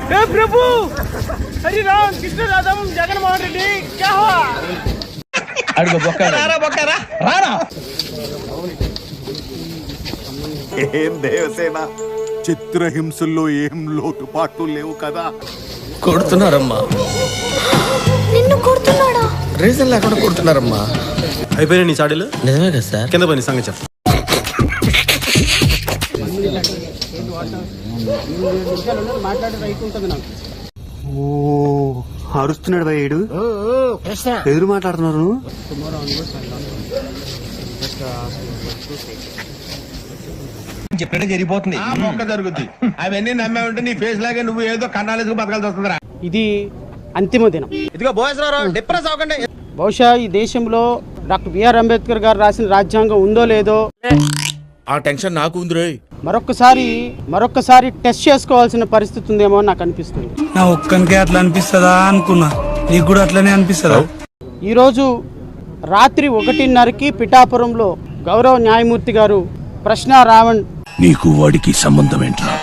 प्रभु हरि राम कृष्ण राधम जगन मोहन रेड्डी क्या हुआ అడుగు బొక్కరా రారా ఏం దేవసేన చిత్రహింసల్లో ఏం లోటుపాట్లు లేవు కదా. కొడుతున్నారమ్మా, నిన్ను కొడుతున్నాడా? రీజన్ లేకుండా కొడుతున్నారమ్మా. అయిపోయినా నీ చాడీలు? నిజమే కదా సార్. కింద పోయి సంగతి చెప్పు. ఓ అరుస్తున్నాడు భయ్యుడు. ఎదురు మాట్లాడుతున్నారు. చెప్పినట్టు జరిగిపోతుంది. మొక్క జరుగుద్ది. అవన్నీ నమ్మే ఉంటే నీ ఫేస్ లాగే నువ్వు ఏదో కన్నాలేసుకు బతకాల్సి వస్తుందిరా. ఇది అంతిమ దినం. ఇదిగో బోయసరావు డిప్రెస్ అవ్వకండి. బహుశా ఈ దేశంలో డాక్టర్ బిఆర్ అంబేద్కర్ గారు రాసిన రాజ్యాంగం ఉందో లేదో ఆ టెన్షన్ నాకు ఉంది రోయ్. మరొక్కసారి టెస్ట్ చేసుకోవాల్సిన పరిస్థితి ఉందేమో అని నాకు అనిపిస్తుంది. నా ఒక్కనికే అట్లా అనిపిస్తుందా అనుకున్నా, నీకు కూడా అట్లనే అనిపిస్తుందా? ఈరోజు రాత్రి 1:30కి పిఠాపురంలో గౌరవ న్యాయమూర్తి గారు ప్రశ్న రావణ్ నీకు వాడికి సంబంధం ఏంట్రా?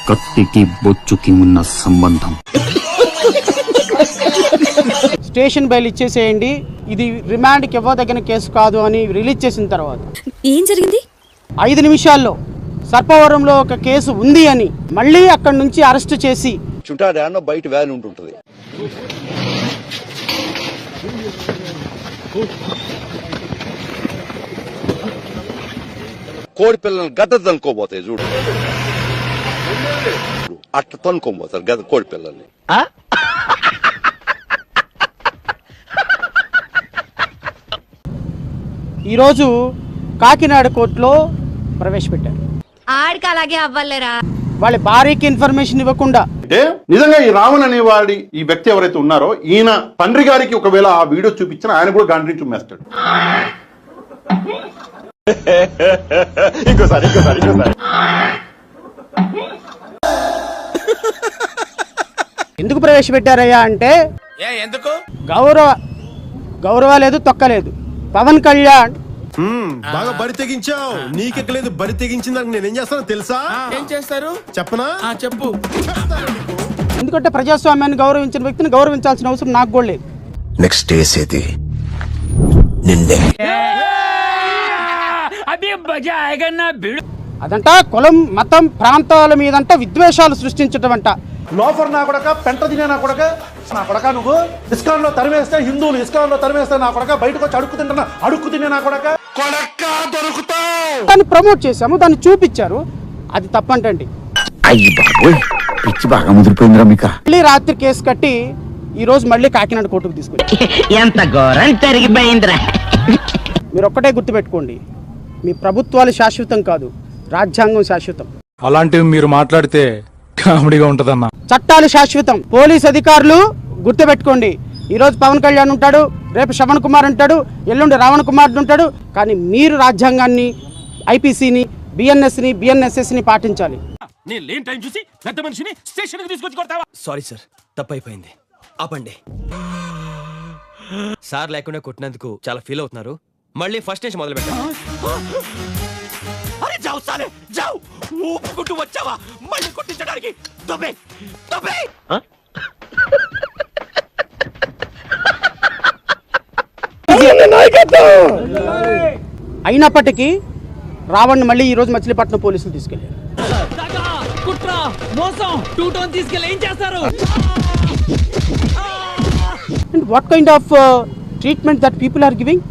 కత్తికి బొచ్చుకి ఉన్న సంబంధం. స్టేషన్ బెయిల్ ఇచ్చేసేయండి, ఇది రిమాండ్కి ఇవ్వదగిన కేసు కాదు అని రిలీజ్ చేసిన తర్వాత ఏం జరిగింది? 5 నిమిషాల్లో సర్పవరంలో ఒక కేసు ఉంది అని మళ్ళీ అక్కడి నుంచి అరెస్ట్ చేసి చుట్టాడానో బయట వ్యాన్ ఉంటుంటది. కోడి పిల్లలు గద్ద తనుకోబోతాయి చూడు, అట్ట తనుకోబోతారు గద్ద కోడి పిల్లల్ని. ఈరోజు కాకినాడ కోర్టులో ప్రవేశపెట్టారు. ఆడికి అలాగే అవ్వలేరా? వాళ్ళ భార్యకి ఇన్ఫర్మేషన్ ఇవ్వకుండా. అంటే నిజంగా ఈ రావణ్ అనేవాడి ఈ వ్యక్తి ఎవరైతే ఉన్నారో ఈయన తండ్రి గారికి ఒకవేళ ఆ వీడియో చూపించిన ఆయన కూడా గాండ్రించి చుమ్మేస్తాడు. ఇంకోసారి ఎందుకు ప్రవేశపెట్టారయ్యా అంటే ఎందుకు గౌరవ లేదు, తొక్కలేదు. పవన్ కళ్యాణ్ బాగా బరి తెగించావు. నీకెక్కలేదు, బరి తెగించిందానికి నేనేం చేస్తానో తెలుసా? ఏం చేస్తారు చెప్పనా? చెప్పు. ఎందుకంటే ప్రజాస్వామ్యాన్ని గౌరవించిన వ్యక్తిని గౌరవించాల్సిన అవసరం నాకు కూడా లేదు. నెక్స్ట్ వేసేది నిన్నే. అదంట కులం, మతం, ప్రాంతాల మీదంట విద్వేషాలు సృష్టించటం అంట. లోఫర్ నా కొడక, పెంట తినే నా కొడక, నా కొడక నువ్వు ఇస్కాన్ లో తరిమేస్తే హిందువులు, ఇస్కాన్ లో తరిమేస్తే నా కొడక, బయటకు వచ్చి అడుక్కు తినే నా కొడక దొరుకుతావు. దాన్ని ప్రమోట్ చేశాము, దాన్ని చూపించారు, అది తప్పంటండి. అయ్యి బాబోయ్, పిచ్చి బాగా ముదిరిపోయిందిరా మీకు. మళ్ళీ రాత్రి కేసు కట్టి ఈ రోజు మళ్ళీ కాకినాడ కోర్టుకు తీసుకొచ్చి ఎంత ఘోరం జరిగిపోయిందిరా. మీరు ఒక్కటే గుర్తుపెట్టుకోండి, మీ ప్రభుత్వాలు శాశ్వతం కాదు, రాజ్యాంగం శాశ్వతం. అలాంటివి మీరు మాట్లాడితే కామెడీగా ఉంటదన్నా. చట్టాలు శాశ్వతం. పోలీస్ అధికారులు గుర్తుపెట్టుకోండి, ఈ రోజు పవన్ కళ్యాణ్ ఉంటాడు, రేపు శ్రవణ్ కుమార్ ఉంటాడు, ఎల్లుండి రావణ్ కుమార్ ఉంటాడు. కానీ మీరు రాజ్యాంగాన్ని, ఐపీసీని, బిఎన్ఎస్ని, బిఎన్ఎస్ఎస్ని పాటించాలి. నేను లేని టైం చూసి పెద్ద మనిషిని స్టేషన్కి తీసుకొచ్చి కొడతావా? సారీ సార్, తప్పైపోయింది, ఆపండి. సార్ లేకుండా కొట్టినందుకు చాలా ఫీల్ అవుతున్నారు. మళ్ళీ ఫస్ట్ నుంచి మొదలు పెట్టాను. అరే జావు సాలే జావు, ఊపుకుంటూ వచ్చావా మళ్ళీ కొట్టించడానికి? తొబ్బే తొబ్బే. అయినప్పటికీ రావణ్ మళ్ళీ ఈ రోజు మచిలీపట్నం పోలీసులు తీసుకెళ్లారు. What kind of treatment that people are giving?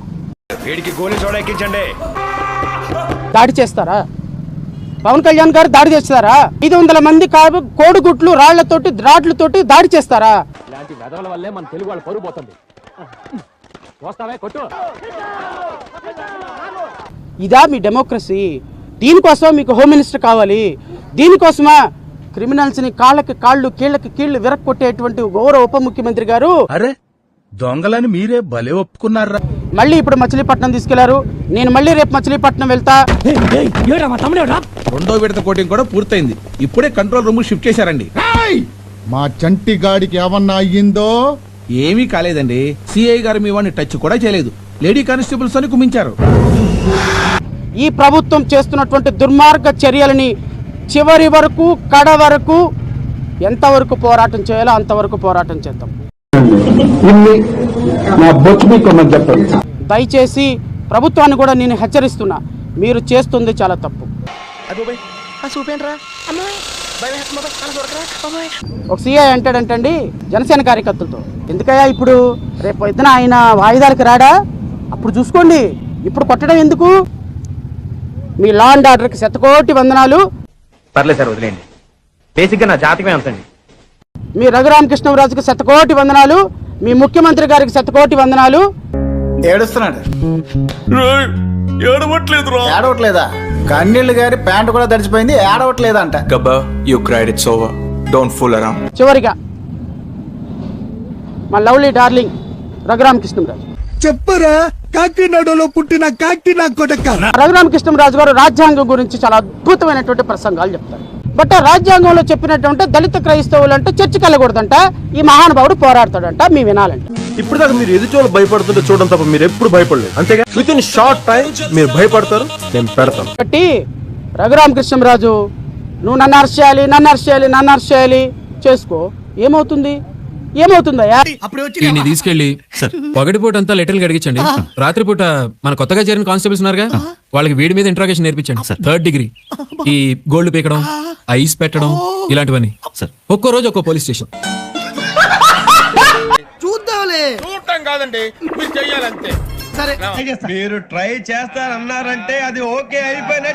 వీడికి గోలీ సోడా ఎక్కించండి. దాడి చేస్తారా? పవన్ కళ్యాణ్ గారు దాడి చేస్తారా? 500 మంది కోడిగుట్లు, రాళ్లతోటి, రాడ్లతోటి దాడి చేస్తారా? ఇలాంటి వెధవల వల్లే మన తెలుగు వాళ్ళ పరువు పోతుంది. ఇదా మీ డెమోక్రసీ? దీనికోసం మీకు హోమ్ మినిస్టర్ కావాలి? దీనికోసమా క్రిమినల్స్ ని కాళ్ళకి కాళ్ళు, కీళ్ళకి కీళ్లు విరక్కొట్టేటువంటి గౌరవ ఉప ముఖ్యమంత్రి గారు? అరే దొంగలని మీరే భలే ఒప్పుకున్నారా. మళ్ళీ ఇప్పుడు మచిలీపట్నం తీసుకెళ్లారు. నేను మళ్ళీ రేపు మచిలీపట్నం వెళ్తా. రెండో విడత కోటింగ్ కూడా పూర్తయింది. ఇప్పుడే కంట్రోల్ రూమ్ షిఫ్ట్ చేశారండి. మా చంటి గాడికి ఏమన్నా అయ్యిందో? ఏమీ కాలేదండి. సిఐ గారు మీ వాడిని టచ్ కూడా చేయలేదు. లేడీ కానిస్టేబుల్స్ అని కుమించారు. ఈ ప్రభుత్వం చేస్తున్నటువంటి దుర్మార్గ చర్యలని చివరి వరకు, కడ వరకు ఎంతవరకు పోరాటం చేయాలో అంతవరకు పోరాటం చేద్దాం. దయచేసి ప్రభుత్వాన్ని కూడా నేను హెచ్చరిస్తున్నా, మీరు చేస్తుంది చాలా తప్పు. ఒక సీఐ అంటాడంటండి జనసేన కార్యకర్తలతో, ఎందుకయ్యా ఇప్పుడు రేపు పొద్దున ఆయన వాయిదాలకు రాడా, అప్పుడు చూసుకోండి, ఇప్పుడు కొట్టడం ఎందుకు? మీ లా అండ్ ఆర్డర్కి శతకోటి వందనాలు. పర్లేదు సార్, వదిలేండి. బేసిక్గా నా జాతకమే అంతండి. మీ రఘురామకృష్ణరాజుకి శతకోటి వందనాలు, మీ ముఖ్యమంత్రి గారికి శతకోటి వందనాలు. ఏడుస్తున్నాడు. ఏడవట్లేదా? కన్నీళ్ళు గారి ప్యాంటు కూడా తడిచిపోయింది, ఏడవట్లేదంట. గబ్బా you cried, it's over, don't fool around. చివరిగా మా లవ్లీ డార్లింగ్ రఘురామకృష్ణరాజు, చెప్పరా కాకినాడలో పుట్టిన కాకి నా కొడక. రఘురామకృష్ణరాజు గారు రాజ్యాంగం గురించి చాలా అద్భుతమైనటువంటి ప్రసంగాలు చెప్తారు. బట్ ఆ రాజ్యాంగంలో చెప్పినట్టు దళిత క్రైస్తవులు అంటే చర్చికి వెళ్ళకూడదంట, ఈ మహానుభావుడు పోరాడతాడంట, మీ వినాలంట. ఇప్పుడు దాకా మీరు ఎదుటి భయపడుతుంటే చూడడం తప్ప మీరు ఎప్పుడు భయపడలేదు, అంతేగా? విత్ ఇన్ షార్ట్ టైం మీరు భయపడతారు, నేను పెడతాను. కాబట్టి రఘురామకృష్ణరాజు, నువ్వు నన్ను అరెస్ట్ చేయాలి, నన్ను అరెస్ట్ చేయాలి, నన్ను అరెస్ట్ చేయాలి, చేసుకో. ఏమవుతుంది? ఏమవుతుందయ్యా? దీన్ని తీసుకెళ్లి పగటిపూట అంతా లెటర్లు గడిగించండి, రాత్రిపూట మన కొత్తగా చేరిన కానిస్టేబుల్స్ ఉన్నారుగా, వాళ్ళకి వీడి మీద ఇంట్రాగేషన్ నేర్పించండి. 3rd డిగ్రీ, ఈ గోల్డ్ పీకడం, ఐస్ పెట్టడం, ఇలాంటివన్నీ. ఒక్కో రోజు ఒక్కో పోలీస్ స్టేషన్. చూడటం కాదండి, మీరు చెయ్యాలంతే. మీరు ట్రై చేస్తారన్నారంటే అది ఓకే అయిపోయిన